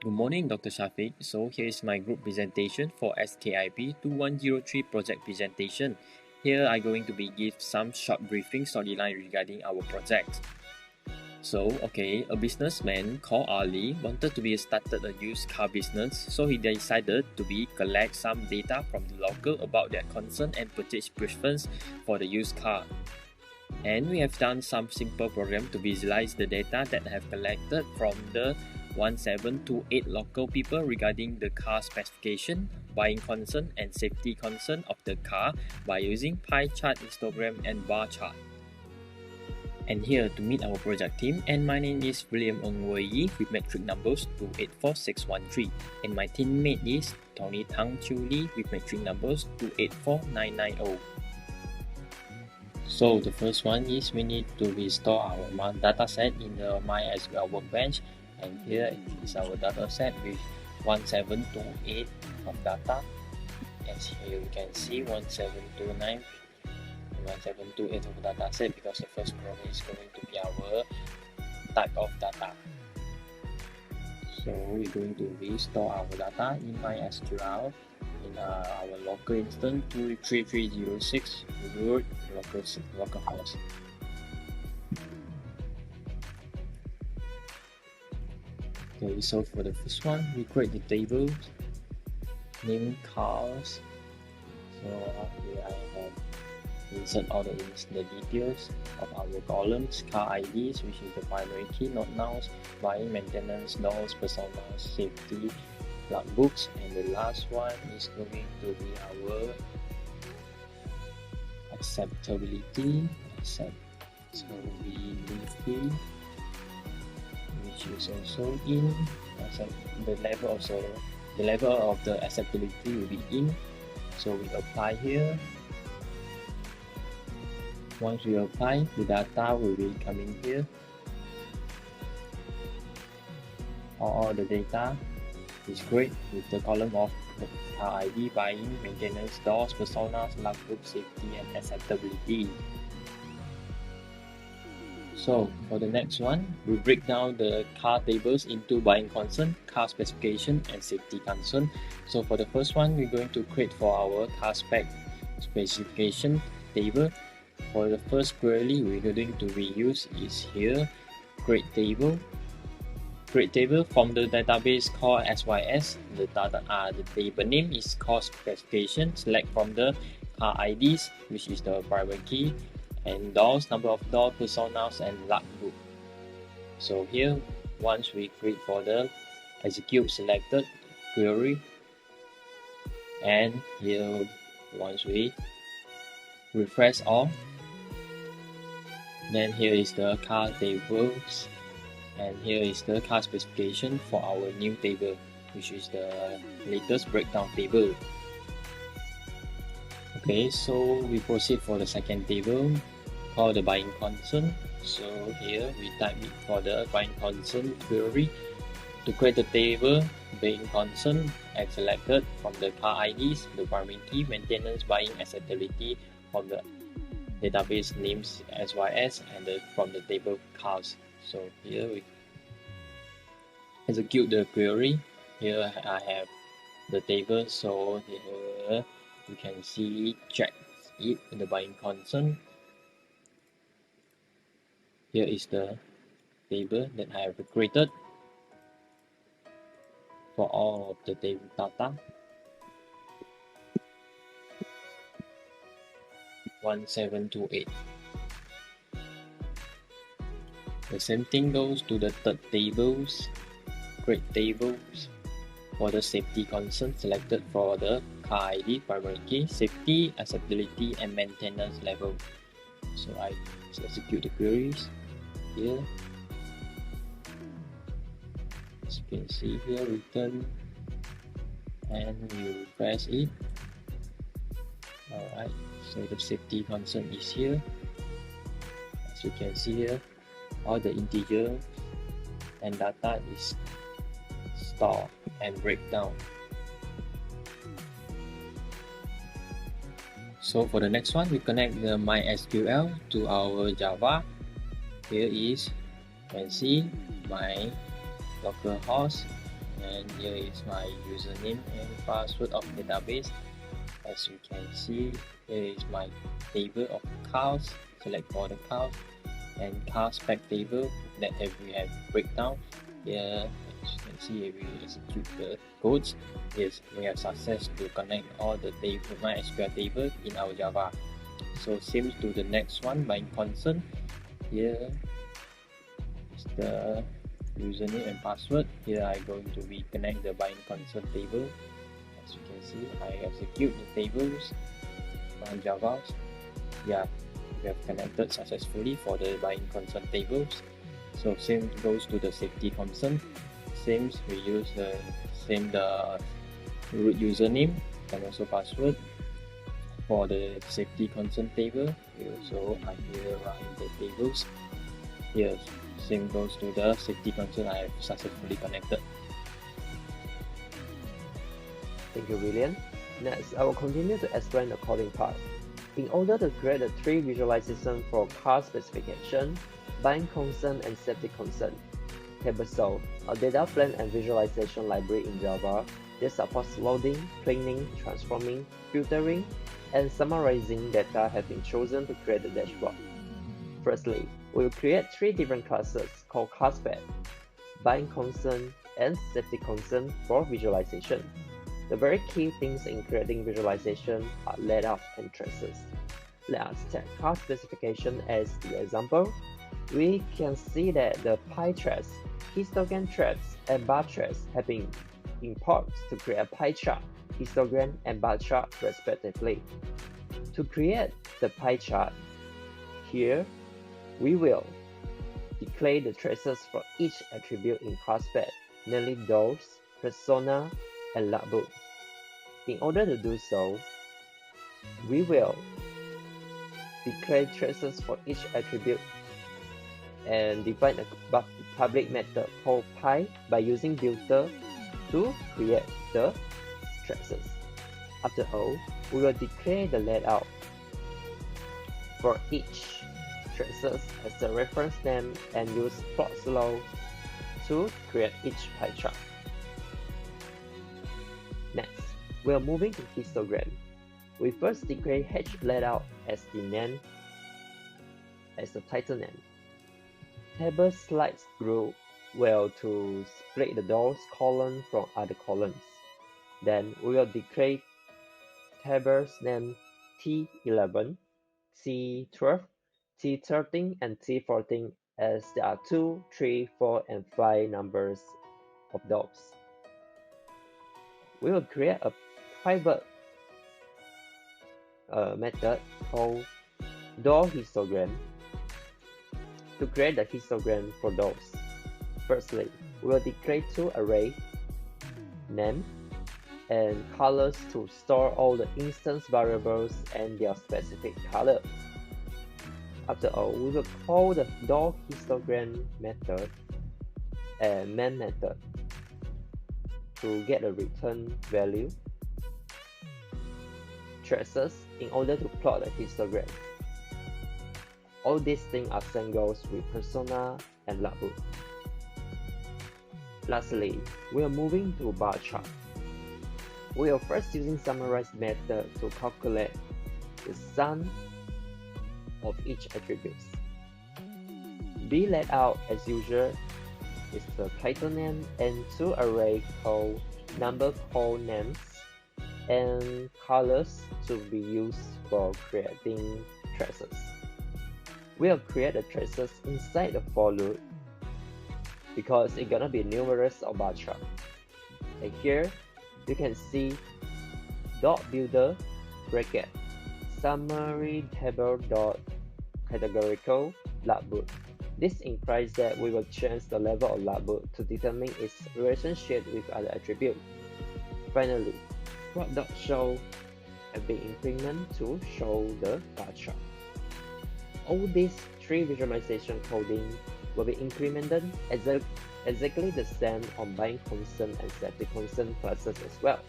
Good morning, Dr. Shafiq. So here is my group presentation for SKIP2103 project presentation. Here I'm going to be give some short briefing storyline regarding our project. So, a businessman called Ali wanted to be started a used car business, so he decided to collect some data from the local about their concern and purchase preference for the used car. And we have done some simple program to visualize the data that have collected from the 1728 local people regarding the car specification, buying concern and safety concern of the car by using pie chart, histogram and bar chart. And here to meet our project team, and my name is William Ng Wei with metric numbers 284613, and my teammate is Tony Tang Chiu Lee with metric numbers 284990. So the first one is we need to restore our data set in the MySQL workbench, and here is our data set with 1728 of data. As here you can see 1729 1728 of data set, because the first column is going to be our type of data. So we're going to restore our data in MySQL in our local instance 23306 root localhost. Okay, so for the first one, we create the table name cars. So here I have insert all the details of our columns, car IDs, which is the primary key, not nouns, buying, maintenance, doors, personas, safety, logbooks, and the last one is going to be our acceptability. So we leave here, which is also in the level of the acceptability will be in. So we apply here. Once we apply, the data will be coming here. All the data is great with the column of the car ID, buying, maintenance, doors, personas, logbook, safety, and acceptability. So for the next one, we break down the car tables into buying concern, car specification, and safety concern. So for the first one, we're going to create for our car specification table. For the first query we're going to reuse is here, create table from the database called SYS. The table name is car specification. Select from the car IDs, which is the primary key, and doors, number of doors, personas, and logbook. So here, once we create for the execute selected query, and here once we refresh all, then here is the car tables, and here is the car specification for our new table, which is the latest breakdown table. Okay, so we proceed for the second table called the buying concern. So here we type it for the buying concern query to create the table buying concern and selected from the car IDs, the primary key, maintenance, buying, acceptability from the database names SYS, and from the table cars. So here we execute the query. Here I have the table, so here you can see check it in the buying concern. Here is the table that I have created for all of the table data. 1728. The same thing goes to the third tables. Create tables for the safety concern, selected for the car ID, primary key, safety, acceptability, and maintenance level. So I execute the queries here. As you can see here, return, and we refresh it. Alright, so the safety concern is here. As you can see here, all the integer and data is stored and breakdown. So for the next one, we connect the MySQL to our Java. Here is, you can see my localhost and here is my username and password of database. As you can see, here is my table of cars. Select for the cars and car spec table that we have breakdown. Here, as you can see, we execute the codes. Yes, we have success to connect all the table, MySQL table in our Java. So same to the next one, buying concern. Here is the username and password. Here I'm going to reconnect the buying concern table. As you can see, I execute the tables on Java. Yeah, we have connected successfully for the buying concern tables. So same goes to the safety concern. Same, we use the root username and also password. For the safety concern table, we also here run the tables. Here, same goes to the safety concern I have successfully connected. Thank you, William. Next, I will continue to explain the coding part. In order to create the three visualizations for car specification, buying concern and safety concern, TableSol, a data plane and visualization library in Java that supports loading, cleaning, transforming, filtering, and summarizing data have been chosen to create the dashboard. Firstly, we will create three different classes called CarSpec, buying concern, and safety concern for visualization. The very key things in creating visualization are layout and traces. Let us take car specification as the example. We can see that the pie charts, histogram charts, and bar charts have been imported to create a pie chart, histogram, and bar chart respectively. To create the pie chart, here we will declare the traces for each attribute in CharSpec, namely doors, persona, and logbook. In order to do so, we will declare traces for each attribute and define a public method called pi by using filter to create the traces. After all, we will declare the layout for each traces as a reference name and use plot slow to create each pie chart. Next, we are moving to histogram. We first declare H layout as the name, as the title name. Table slides group will to split the doors column from other columns. Then we will declare tables name T11, T12, T13, and T14 as there are 2, 3, 4, and 5 numbers of doors. We will create a private method called door histogram to create the histogram for doors. Firstly, we will declare two arrays, name and colors to store all the instance variables and their specific color. After all, we will call the door histogram method and main method to get a return value traces in order to plot the histogram. All these things are same goes with persona and logbook. Lastly, we are moving to bar chart. We are first using summarize method to calculate the sum of each attribute. B layout as usual is the title name and two arrays called number call names and colors to be used for creating traces. We'll create the traces inside the for loop because it's gonna be numerous of bar chart. And here you can see dot builder bracket summary table dot categorical logbook. This implies that we will change the level of logbook to determine its relationship with other attributes. Finally, plot.show have been implemented to show the bar chart. All these three visualization coding will be implemented exactly the same on buying concern and safety concern classes as well.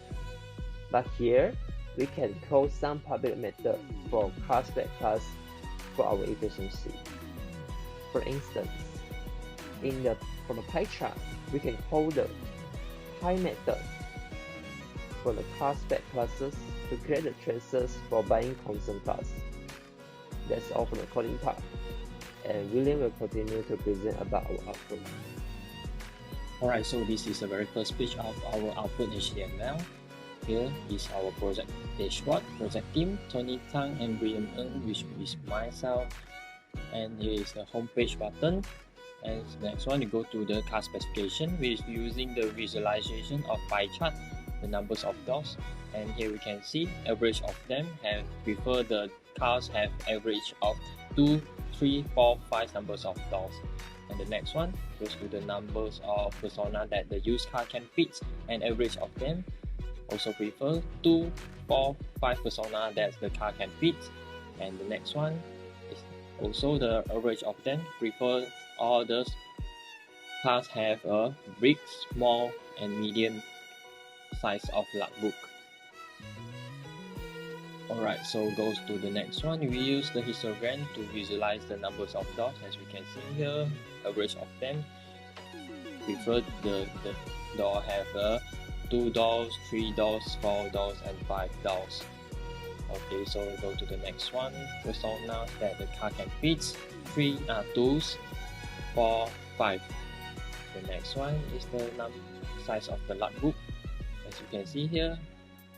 But here, we can call some public method for CharSpec class for our efficiency. For instance, for the pie chart, we can call the high method from the car spec classes to create the traces for buying concern class. That's all from the coding part, and William will continue to present about our output. Alright, so this is the very first page of our output HTML. Here is our project dashboard, project team, Tony, Tang, and William Ng, which is myself. And here is the home page button. And next one, you go to the car specification, which is using the visualization of pie chart, the numbers of doors. And here we can see average of them have prefer the cars have average of 2, 3, 4, 5 numbers of doors. And the next one goes to the numbers of persona that the used car can fit, and average of them also prefer 2, 4, 5 persona that the car can fit. And the next one is also the average of them prefer all the cars have a big, small, and medium size of logbook. Alright, so goes to the next one. We use the histogram to visualize the numbers of doors. As we can see here, average of them prefer the door have 2 doors, 3 doors, 4 doors, and 5 doors. Okay, so we go to the next one. Personas that the car can fit, 3 2s, 4, 5. The next one is the size of the logbook. As you can see here,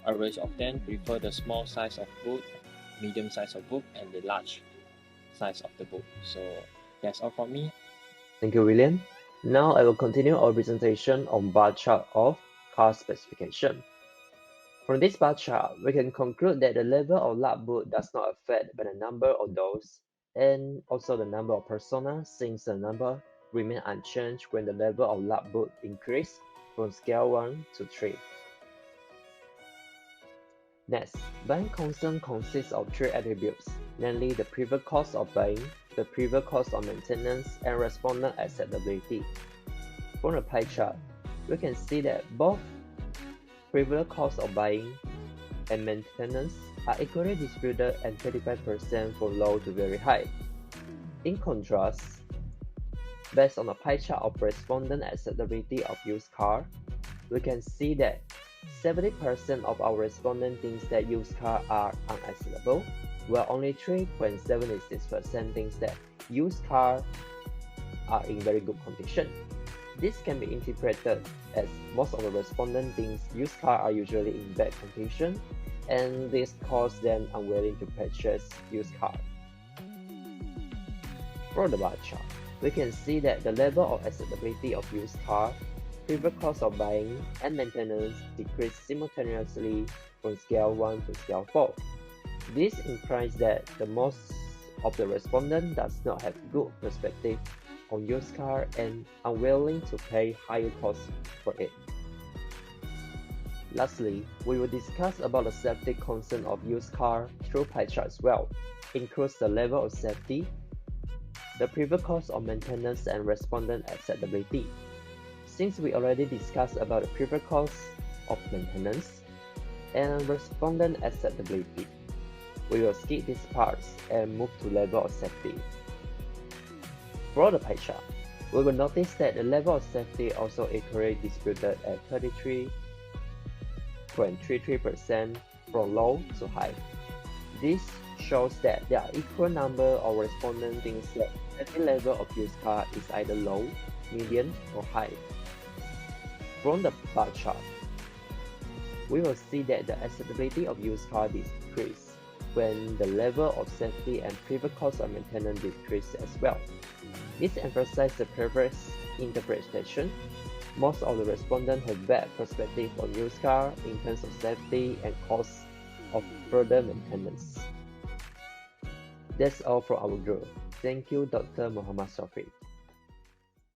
average of them prefer the small size of book, medium size of book, and the large size of the book. So that's all from me. Thank you, William. Now I will continue our presentation on bar chart of car specification. From this bar chart, we can conclude that the level of logbook does not affect by the number of doors and also the number of personas, since the number remain unchanged when the level of logbook increase from scale 1 to 3. Next, buying concern consists of 3 attributes, namely the previous cost of buying, the previous cost of maintenance, and respondent acceptability. From the pie chart, we can see that both previous cost of buying and maintenance are equally distributed at 35% from low to very high. In contrast, based on the pie chart of respondent acceptability of used car, we can see that 70% of our respondents thinks that used cars are unacceptable, while only 3.76% thinks that used cars are in very good condition. This can be interpreted as most of the respondents think used cars are usually in bad condition, and this causes them unwilling to purchase used cars. From the bar chart, we can see that the level of acceptability of used cars, previous cost of buying, and maintenance decrease simultaneously from scale 1 to scale 4. This implies that the most of the respondents does not have good perspective on used car and unwilling to pay higher costs for it. Lastly, we will discuss about the safety concern of used car through pie chart as well, includes the level of safety, the previous cost of maintenance, and respondent acceptability. Since we already discussed about the previous cost of maintenance and respondent acceptability, we will skip these parts and move to level of safety. For the pie chart, we will notice that the level of safety also equally distributed at 33.33% from low to high. This shows that there are equal number of respondents thinks that safety level of used car is either low, medium, or high. From the bar chart, we will see that the acceptability of used car decrease when the level of safety and previous cost of maintenance decrease as well. This emphasizes the previous interpretation. Most of the respondents have bad perspective on used car in terms of safety and cost of further maintenance. That's all from our group. Thank you, Dr. Muhammad Shafiq.